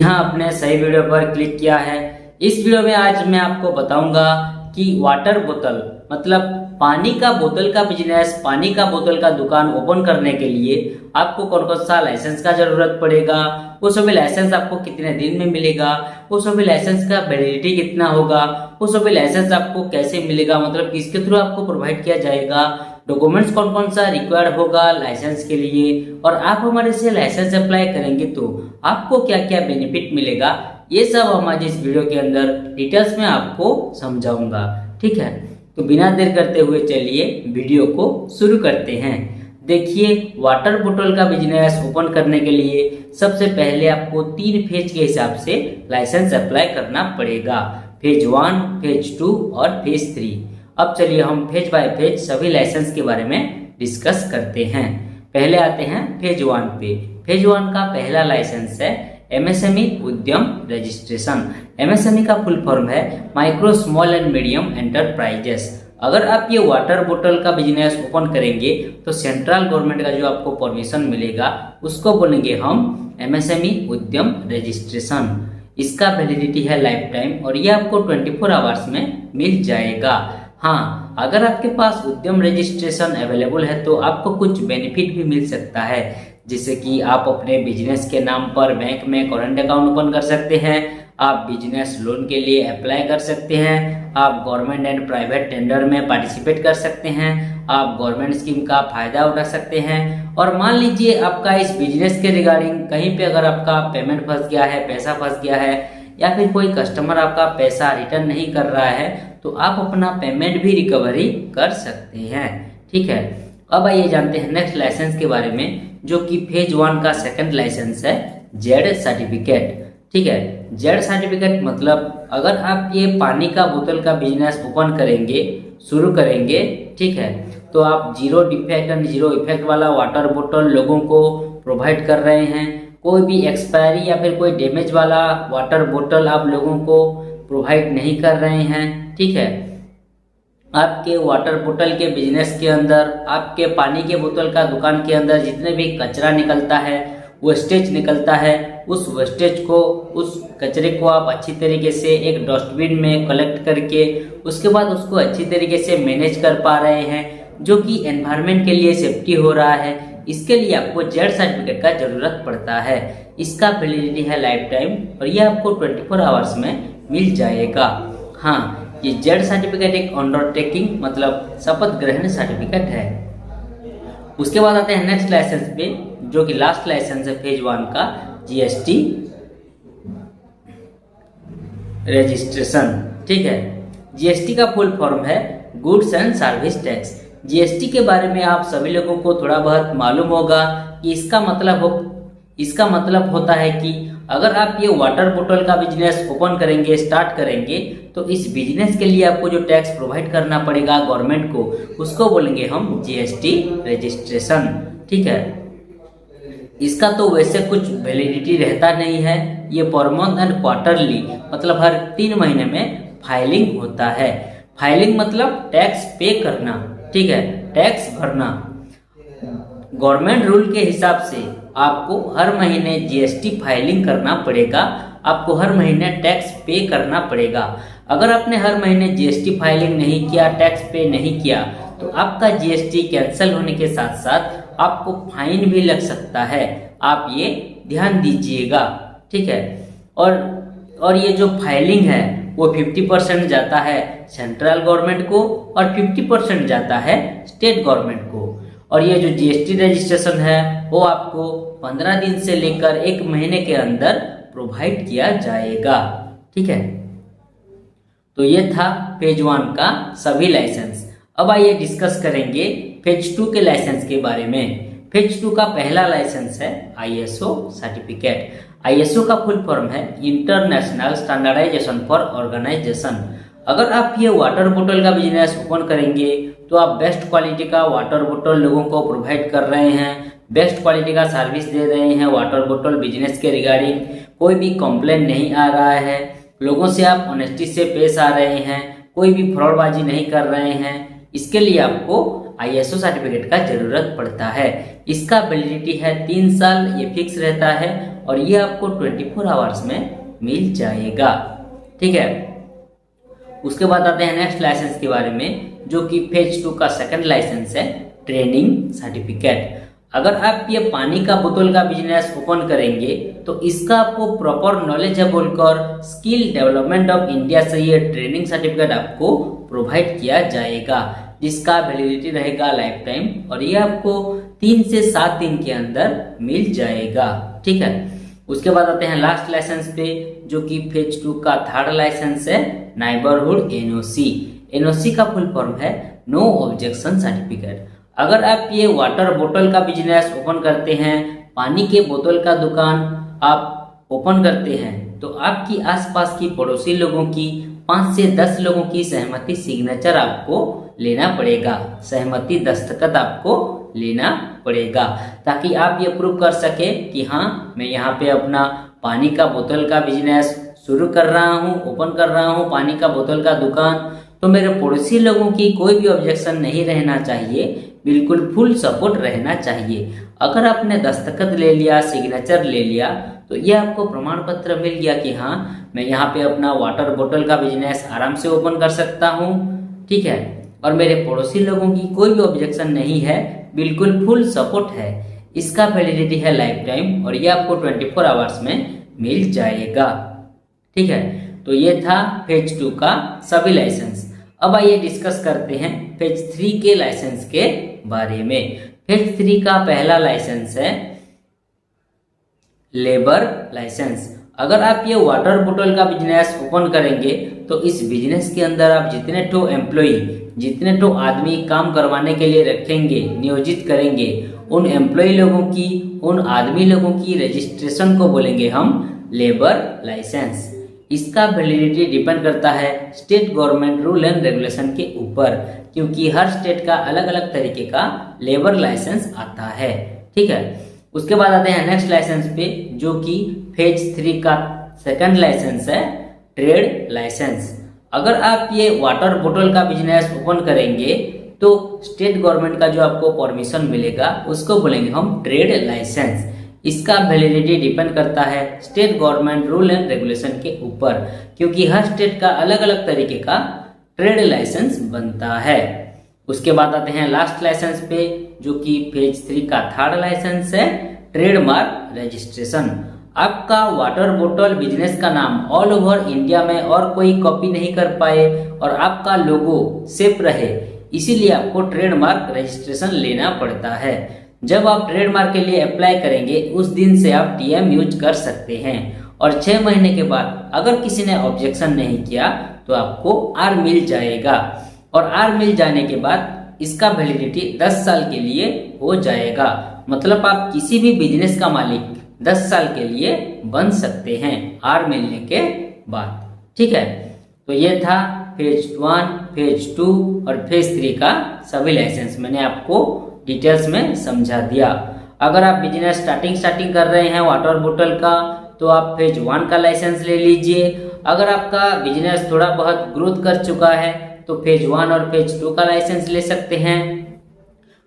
यहाँ आपने सही वीडियो पर क्लिक किया है। इस वीडियो में आज मैं आपको बताऊंगा कि वाटर बोतल मतलब पानी का बोतल का बिजनेस, पानी का बोतल का दुकान ओपन करने के लिए आपको कौन कौन सा लाइसेंस का जरूरत पड़ेगा, वो सभी लाइसेंस आपको कितने दिन में मिलेगा, वो सभी लाइसेंस का वैलिडिटी कितना होगा, वो सभी लाइसेंस आपको कैसे मिलेगा, मतलब किसके थ्रू आपको प्रोवाइड किया जाएगा, डॉक्यूमेंट्स कौन कौन सा रिक्वायर्ड होगा लाइसेंस के लिए, और आप हमारे से लाइसेंस अप्लाई करेंगे तो आपको क्या क्या बेनिफिट मिलेगा, ये सब हमारे इस वीडियो के अंदर डिटेल्स में आपको समझाऊंगा। ठीक है, तो बिना देर करते हुए चलिए वीडियो को शुरू करते हैं। देखिए, वाटर बोतल का बिजनेस ओपन करने के लिए सबसे पहले आपको 3 फेज के हिसाब से लाइसेंस अप्लाई करना पड़ेगा। फेज 1, फेज 2 और फेज 3। अब चलिए हम फेज बाय फेज सभी लाइसेंस के बारे में डिस्कस करते हैं। पहले आते हैं फेज 1 पे। फेज 1 का पहला लाइसेंस है एमएसएमई उद्यम रजिस्ट्रेशन। एमएसएमई का फुल फॉर्म है micro small and medium enterprises. अगर आप ये वाटर बोतल का बिजनेस ओपन करेंगे तो सेंट्रल गवर्नमेंट का जो आपको परमिशन मिलेगा उसको बोलेंगे हम एमएसएमई उद्यम रजिस्ट्रेशन। इसका वैलिडिटी है लाइफ टाइम और ये आपको 24 आवर्स में मिल जाएगा। हाँ, अगर आपके पास उद्यम रजिस्ट्रेशन अवेलेबल है तो आपको कुछ बेनिफिट भी मिल सकता है, जैसे कि आप अपने बिजनेस के नाम पर बैंक में करंट अकाउंट ओपन कर सकते हैं, आप बिजनेस लोन के लिए अप्लाई कर सकते हैं, आप गवर्नमेंट एंड प्राइवेट टेंडर में पार्टिसिपेट कर सकते हैं, आप गवर्नमेंट स्कीम का फायदा उठा सकते हैं। और मान लीजिए आपका इस बिजनेस के रिगार्डिंग कहीं पे अगर आपका पेमेंट फंस गया है, पैसा फंस गया है, या फिर कोई कस्टमर आपका पैसा रिटर्न नहीं कर रहा है तो आप अपना पेमेंट भी रिकवरी कर सकते हैं। ठीक है, अब आइए जानते हैं नेक्स्ट लाइसेंस के बारे में, जो कि फेज 1 का सेकंड लाइसेंस है जेड सर्टिफिकेट। ठीक है, जेड सर्टिफिकेट मतलब अगर आप ये पानी का बोतल का बिजनेस ओपन करेंगे, शुरू करेंगे, ठीक है, तो आप zero defect and zero effect वाला वाटर बोतल लोगों को प्रोवाइड कर रहे हैं। कोई भी एक्सपायरी या फिर कोई डैमेज वाला वाटर बोतल आप लोगों को प्रोवाइड नहीं कर रहे हैं। ठीक है, आपके वाटर बोतल के बिजनेस के अंदर, आपके पानी के बोतल का दुकान के अंदर जितने भी कचरा निकलता है, वेस्टेज निकलता है, उस वेस्टेज को, उस कचरे को आप अच्छी तरीके से एक डस्टबिन में कलेक्ट करके उसके बाद उसको अच्छी तरीके से मैनेज कर पा रहे हैं, जो कि एनवायरनमेंट के लिए सेफ्टी हो रहा है। इसके लिए आपको जेड सर्टिफिकेट का जरूरत पड़ता है। इसका वैलिडिटी है लाइफ टाइम और ये आपको 24 आवर्स में मिल जाएगा। हाँ, ये जेड सर्टिफिकेट एक अंडरटेकिंग मतलब शपथ ग्रहण सर्टिफिकेट है। उसके बाद आते हैं नेक्स्ट लाइसेंस पे, जो कि लास्ट लाइसेंस है फेज 1 का, जीएसटी रजिस्ट्रेशन। ठीक है, जीएसटी का फुल फॉर्म है goods and service tax. GST के बारे में आप सभी लोगों को थोड़ा बहुत मालूम होगा कि इसका मतलब होता है कि अगर आप ये वाटर बोतल का बिजनेस ओपन करेंगे, स्टार्ट करेंगे, तो इस बिजनेस के लिए आपको जो टैक्स प्रोवाइड करना पड़ेगा गवर्नमेंट को, उसको बोलेंगे हम जीएसटी रजिस्ट्रेशन। ठीक है, इसका तो वैसे कुछ वैलिडिटी रहता नहीं है, ये पर मंथ एंड क्वार्टरली मतलब हर 3 महीने में फाइलिंग होता है। फाइलिंग मतलब टैक्स पे करना। ठीक है, टैक्स भरना। गवर्नमेंट रूल के हिसाब से आपको हर महीने जीएसटी फाइलिंग करना पड़ेगा, आपको हर महीने टैक्स पे करना पड़ेगा। अगर आपने हर महीने जीएसटी फाइलिंग नहीं किया, टैक्स पे नहीं किया, तो आपका जीएसटी कैंसिल होने के साथ साथ आपको फाइन भी लग सकता है। आप ये ध्यान दीजिएगा। ठीक है, और ये जो फाइलिंग है वो 50% जाता है सेंट्रल गवर्नमेंट को और 50% जाता है स्टेट गवर्नमेंट को। और ये जो जीएसटी रजिस्ट्रेशन है वो आपको 15 दिन से लेकर 1 महीने के अंदर प्रोवाइड किया जाएगा। ठीक है, तो ये था फेज 1 का सभी लाइसेंस। अब आइए डिस्कस करेंगे फेज 2 के लाइसेंस के बारे में। फेज 2 का पहला लाइसेंस है आईएसओ सर्टिफिकेट। आईएसओ का फुल फॉर्म है इंटरनेशनल स्टैंडर्डाइजेशन फॉर ऑर्गेनाइजेशन। अगर आप ये वाटर बोतल का बिजनेस ओपन करेंगे तो आप बेस्ट क्वालिटी का वाटर बोतल लोगों को प्रोवाइड कर रहे हैं, बेस्ट क्वालिटी का सर्विस दे रहे हैं। वाटर बोतल बिजनेस के रिगार्डिंग कोई भी कंप्लेंट नहीं आ रहा है, लोगों से आप ऑनेस्टी से पेश आ रहे हैं, कोई भी फ्रॉडबाजी नहीं कर रहे हैं। इसके लिए आपको आईएसओ सर्टिफिकेट का जरूरत पड़ता है। इसका वैलिडिटी है 3 साल, ये फिक्स रहता है और ये आपको 24 आवर्स में मिल जाएगा। ठीक है, उसके बाद आते हैं नेक्स्ट लाइसेंस के बारे में, जो कि फेज 2 का सेकंड लाइसेंस है, ट्रेनिंग सर्टिफिकेट। अगर आप ये पानी का बोतल का बिजनेस ओपन करेंगे तो इसका आपको प्रॉपर नॉलेज है बोलकर स्किल डेवलपमेंट ऑफ इंडिया से ये ट्रेनिंग सर्टिफिकेट आपको प्रोवाइड किया जाएगा, जिसका वैलिडिटी रहेगा लाइफ टाइम, और ये आपको 3 से 7 दिन के अंदर मिल जाएगा। ठीक है, उसके बाद आते हैं लास्ट लाइसेंस पे, जो कि फेज 2 का थर्ड लाइसेंस है, नेबरहुड एनओसी। एनओसी का फुल फॉर्म है नो ऑब्जेक्शन सर्टिफिकेट। अगर आप ये वाटर बोतल का बिजनेस ओपन करते हैं, पानी के बोतल का दुकान आप ओपन करते हैं, तो आपकी आसपास की पड़ोसी लोगों की 5 से 10 लोगों की सहमति सिग्नेचर आपको लेना पड़ेगा, सहमति दस्तखत आपको लेना पड़ेगा, ताकि आप ये प्रूव कर सके कि हाँ मैं यहाँ पे अपना पानी का बोतल का बिजनेस शुरू कर रहा हूँ, ओपन कर रहा हूँ पानी का बोतल का दुकान। तो मेरे पड़ोसी लोगों की कोई भी ऑब्जेक्शन नहीं रहना चाहिए, बिल्कुल फुल सपोर्ट रहना चाहिए। अगर आपने दस्तखत ले लिया, सिग्नेचर ले लिया, तो ये आपको प्रमाण पत्र मिल गया कि हाँ मैं यहाँ पे अपना वाटर बोतल का बिजनेस आराम से ओपन कर सकता हूँ। ठीक है, और मेरे पड़ोसी लोगों की कोई भी ऑब्जेक्शन नहीं है, बिल्कुल फुल सपोर्ट है। इसका वैलिडिटी है लाइफ टाइम, और ये आपको 24 आवर्स में मिल जाएगा। ठीक है, तो ये था फेज 2 का सभी लाइसेंस। अब आइए डिस्कस करते हैं फेज 3 के लाइसेंस के बारे में। फेज 3 का पहला लाइसेंस है लेबर लाइसेंस। अगर आप ये वाटर बोतल का बिजनेस ओपन करेंगे तो इस बिजनेस के अंदर आप जितने तो एम्प्लॉई, जितने तो आदमी काम करवाने के लिए रखेंगे, नियोजित करेंगे, उन एम्प्लॉय लोगों की, उन आदमी लोगों की रजिस्ट्रेशन को बोलेंगे हम लेबर लाइसेंस। इसका वैलिडिटी डिपेंड करता है state government rule and regulation के ऊपर, क्योंकि हर स्टेट का अलग अलग तरीके का लेबर लाइसेंस आता है। ठीक है, उसके बाद आते हैं नेक्स्ट लाइसेंस पे, जो कि फेज 3 का सेकंड लाइसेंस है, ट्रेड लाइसेंस। अगर आप ये वाटर बोतल का बिजनेस ओपन करेंगे तो स्टेट गवर्नमेंट का जो आपको परमिशन मिलेगा उसको बोलेंगे हम ट्रेड लाइसेंस। इसका वैलिडिटी डिपेंड करता है state government rule and regulation के ऊपर, क्योंकि हर स्टेट का अलग अलग तरीके का ट्रेड लाइसेंस बनता है। उसके बाद आते हैं लास्ट लाइसेंस पे, जो कि फेज 3 का थर्ड लाइसेंस है, ट्रेडमार्क रजिस्ट्रेशन। आपका वाटर बोतल बिजनेस का नाम ऑल ओवर इंडिया में और कोई कॉपी नहीं कर पाए और आपका लोगो सेफ रहे, इसीलिए आपको ट्रेडमार्क रजिस्ट्रेशन लेना पड़ता है। जब आप ट्रेडमार्क के लिए अप्लाई करेंगे उस दिन से आप टीएम यूज कर सकते हैं, और 6 महीने के बाद अगर किसी ने ऑब्जेक्शन नहीं किया तो आपको आर मिल जाएगा, और आर मिल जाने के बाद इसका वैलिडिटी 10 साल के लिए हो जाएगा। मतलब आप किसी भी बिजनेस का मालिक 10 साल के लिए बन सकते हैं आर मिलने के बाद। ठीक है, तो ये था फेज 1, फेज 2 और फेज 3 का सभी लाइसेंस मैंने आपको डिटेल्स में समझा दिया। अगर आप बिजनेस स्टार्टिंग कर रहे हैं वाटर बोतल का, तो आप फेज 1 का लाइसेंस ले लीजिए। अगर आपका बिजनेस थोड़ा बहुत ग्रोथ कर चुका है तो फेज 1 और फेज 2 का लाइसेंस ले सकते हैं।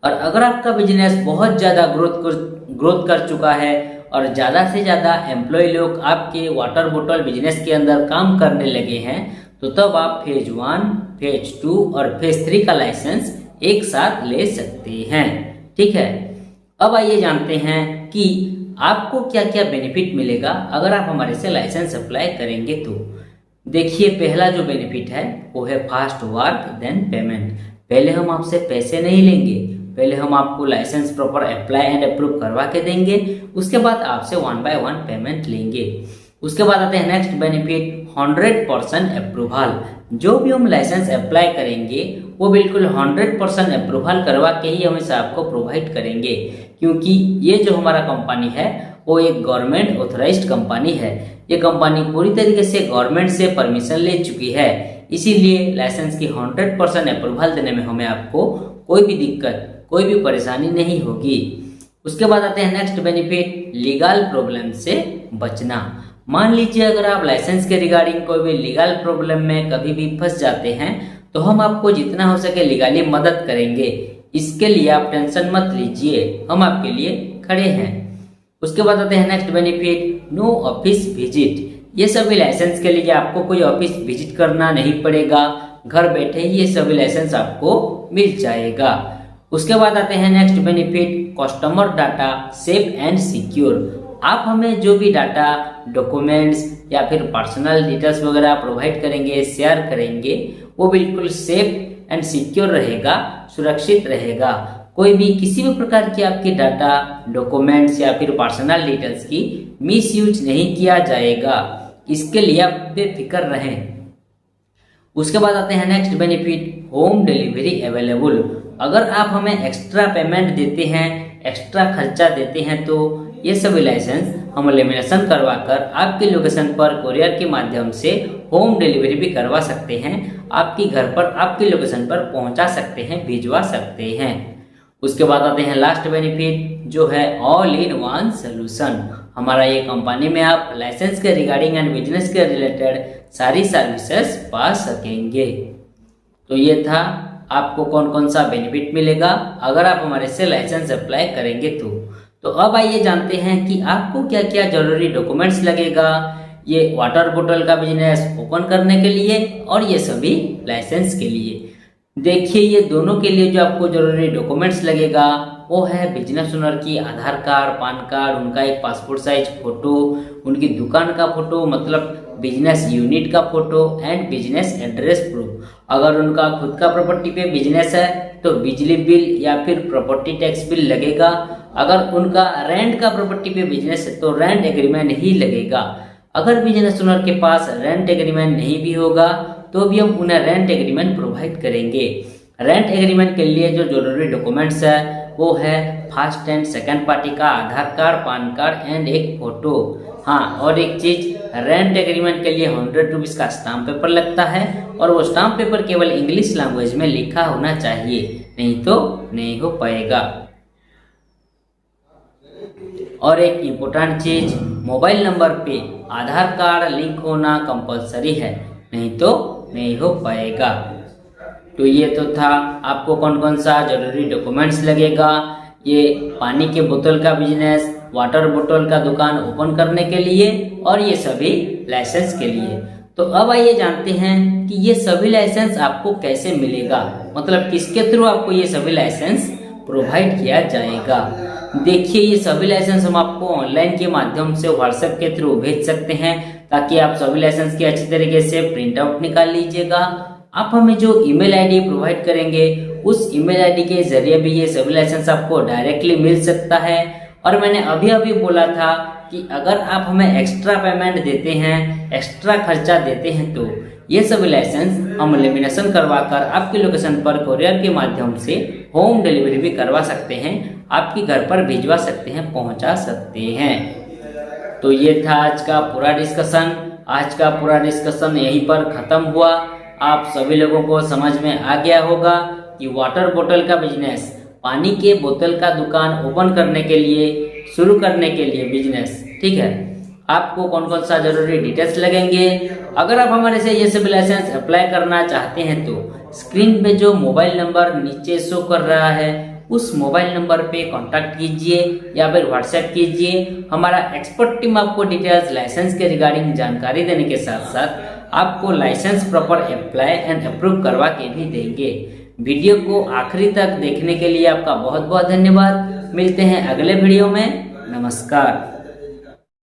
और अगर आपका बिजनेस बहुत ज़्यादा ग्रोथ कर चुका है और ज़्यादा से ज़्यादा एम्प्लॉय लोग आपके वाटर बोतल बिजनेस के अंदर काम करने लगे हैं, तो तब आप फेज 1, फेज 2 और फेज 3 का लाइसेंस एक साथ ले सकते हैं। ठीक है, अब आइए जानते हैं कि आपको क्या क्या बेनिफिट मिलेगा अगर आप हमारे से लाइसेंस अप्लाई करेंगे तो। देखिए, पहला जो बेनिफिट है वो है फास्ट वर्क देन पेमेंट। पहले हम आपसे पैसे नहीं लेंगे, पहले हम आपको license proper apply and approve करवा के देंगे, उसके बाद आपसे 1 by 1 पेमेंट लेंगे। उसके बाद आते हैं नेक्स्ट बेनिफिट, 100% अप्रूवल। जो भी हम लाइसेंस अप्लाई करेंगे वो बिल्कुल 100% अप्रूवल करवा के ही हमेशा आपको प्रोवाइड करेंगे, क्योंकि ये जो हमारा कंपनी है वो एक गवर्नमेंट ऑथराइज्ड कंपनी है। ये कंपनी पूरी तरीके से गवर्नमेंट से परमिशन ले चुकी है, इसीलिए लाइसेंस की 100% अप्रूवल देने में हमें आपको कोई भी दिक्कत, कोई भी परेशानी नहीं होगी। उसके बाद आते हैं नेक्स्ट बेनिफिट, लीगल प्रॉब्लम से बचना। मान लीजिए अगर आप लाइसेंस के रिगार्डिंग कोई भी लीगल प्रॉब्लम में कभी भी फंस जाते हैं तो हम आपको जितना हो सके लीगली मदद करेंगे। इसके लिए आप टेंशन मत लीजिए, हम आपके लिए खड़े हैं। उसके बाद आते हैं next benefit, no office visit. ये सभी लाइसेंस के लिए आपको कोई ऑफिस विजिट करना नहीं पड़ेगा, घर बैठे ही ये सभी लाइसेंस आपको मिल जाएगा। उसके बाद आते हैं next benefit, customer data safe and secure. आप हमें जो भी डाटा, डॉक्यूमेंट्स या फिर पर्सनल डिटेल्स वगैरह प्रोवाइड करेंगे, शेयर करेंगे, वो बिल्कुल सेफ एंड सिक्योर रहेगा, सुरक्षित रहेगा। कोई भी किसी भी प्रकार की आपकी डाटा, डॉक्यूमेंट्स या फिर पर्सनल डिटेल्स की मिसयूज नहीं किया जाएगा, इसके लिए आप बेफिक्र रहें। उसके बाद आते हैं next benefit, home delivery available. अगर आप हमें एक्स्ट्रा पेमेंट देते हैं, एक्स्ट्रा खर्चा देते हैं, तो ये सभी लाइसेंस हम लेमिनेशन करवाकर आपकी लोकेशन पर कोरियर के माध्यम से होम डिलीवरी भी करवा सकते हैं, आपकी घर पर, आपकी लोकेशन पर पहुंचा सकते हैं, भिजवा सकते हैं। उसके बाद आते हैं लास्ट बेनिफिट, जो है ऑल इन वन सोल्यूशन। हमारा ये कंपनी में आप लाइसेंस के रिगार्डिंग एंड बिजनेस के रिलेटेड सारी सर्विसेज पा सकेंगे। तो ये था आपको कौन कौन सा बेनिफिट मिलेगा अगर आप हमारे से लाइसेंस अप्लाई करेंगे तो अब आइए जानते हैं कि आपको क्या क्या जरूरी डॉक्यूमेंट्स लगेगा ये वाटर बोतल का बिजनेस ओपन करने के लिए और ये सभी लाइसेंस के लिए। देखिए, ये दोनों के लिए जो आपको जरूरी डॉक्यूमेंट्स लगेगा वो है बिजनेस ओनर की आधार कार्ड, पान कार्ड, उनका एक पासपोर्ट साइज फोटो, उनकी दुकान का फोटो मतलब बिजनेस यूनिट का photo and business address proof. अगर उनका खुद का प्रॉपर्टी पे बिजनेस है तो बिजली बिल या फिर प्रॉपर्टी टैक्स बिल लगेगा। अगर उनका रेंट का प्रॉपर्टी पे बिजनेस है तो रेंट एग्रीमेंट ही लगेगा। अगर बिजनेस ओनर के पास रेंट एग्रीमेंट नहीं भी होगा तो भी हम उन्हें रेंट एग्रीमेंट प्रोवाइड करेंगे। रेंट एग्रीमेंट के लिए जो जरूरी डॉक्यूमेंट्स है वो है फर्स्ट एंड सेकंड पार्टी का आधार कार्ड, पान कार्ड एंड एक फोटो। हाँ, और एक चीज, रेंट एग्रीमेंट के लिए 100 रुपीज का स्टाम्प पेपर लगता है और वो स्टाम्प पेपर केवल इंग्लिश लैंग्वेज में लिखा होना चाहिए, नहीं तो नहीं हो पाएगा। और एक इम्पोर्टेंट चीज, मोबाइल नंबर पे आधार कार्ड लिंक होना कंपलसरी है, नहीं तो नहीं हो पाएगा। तो ये तो था आपको कौन कौन सा जरूरी डॉक्यूमेंट्स लगेगा ये पानी के बोतल का बिजनेस, वाटर बोतल का दुकान ओपन करने के लिए और ये सभी लाइसेंस के लिए। तो अब आइए जानते हैं कि ये सभी लाइसेंस आपको कैसे मिलेगा, मतलब किसके थ्रू आपको ये सभी लाइसेंस प्रोवाइड किया जाएगा। देखिए, ये सभी लाइसेंस हम आपको ऑनलाइन के माध्यम से व्हाट्सएप के थ्रू भेज सकते हैं ताकि आप सभी लाइसेंस की अच्छी तरीके से प्रिंट आउट निकाल लीजिएगा। आप हमें जो ईमेल आईडी प्रोवाइड करेंगे उस ईमेल आईडी के जरिए भी ये सभी लाइसेंस आपको डायरेक्टली मिल सकता है। और मैंने अभी अभी बोला था कि अगर आप हमें एक्स्ट्रा पेमेंट देते हैं, एक्स्ट्रा खर्चा देते हैं, तो ये सभी लाइसेंस हम लेमिनेशन करवाकर आपकी लोकेशन पर कोरियर के माध्यम से होम डिलीवरी भी करवा सकते हैं, आपके घर पर भिजवा सकते हैं, पहुंचा सकते हैं। तो ये था आज का पूरा डिस्कशन। आज का पूरा डिस्कशन यहीं पर खत्म हुआ। आप सभी लोगों को समझ में आ गया होगा कि वाटर बोतल का बिजनेस, पानी के बोतल का दुकान ओपन करने के लिए, शुरू करने के लिए बिजनेस, ठीक है, आपको कौन कौन सा जरूरी डिटेल्स लगेंगे। अगर आप हमारे से ये सभी लाइसेंस अप्लाई करना चाहते हैं तो स्क्रीन पे जो मोबाइल नंबर नीचे शो कर रहा है उस मोबाइल नंबर पे कांटेक्ट कीजिए या फिर व्हाट्सएप कीजिए। हमारा एक्सपर्ट टीम आपको डिटेल्स लाइसेंस के रिगार्डिंग जानकारी देने के साथ साथ आपको license proper apply and approve करवा के भी देंगे। वीडियो को आखिरी तक देखने के लिए आपका बहुत बहुत धन्यवाद। मिलते हैं अगले वीडियो में। नमस्कार।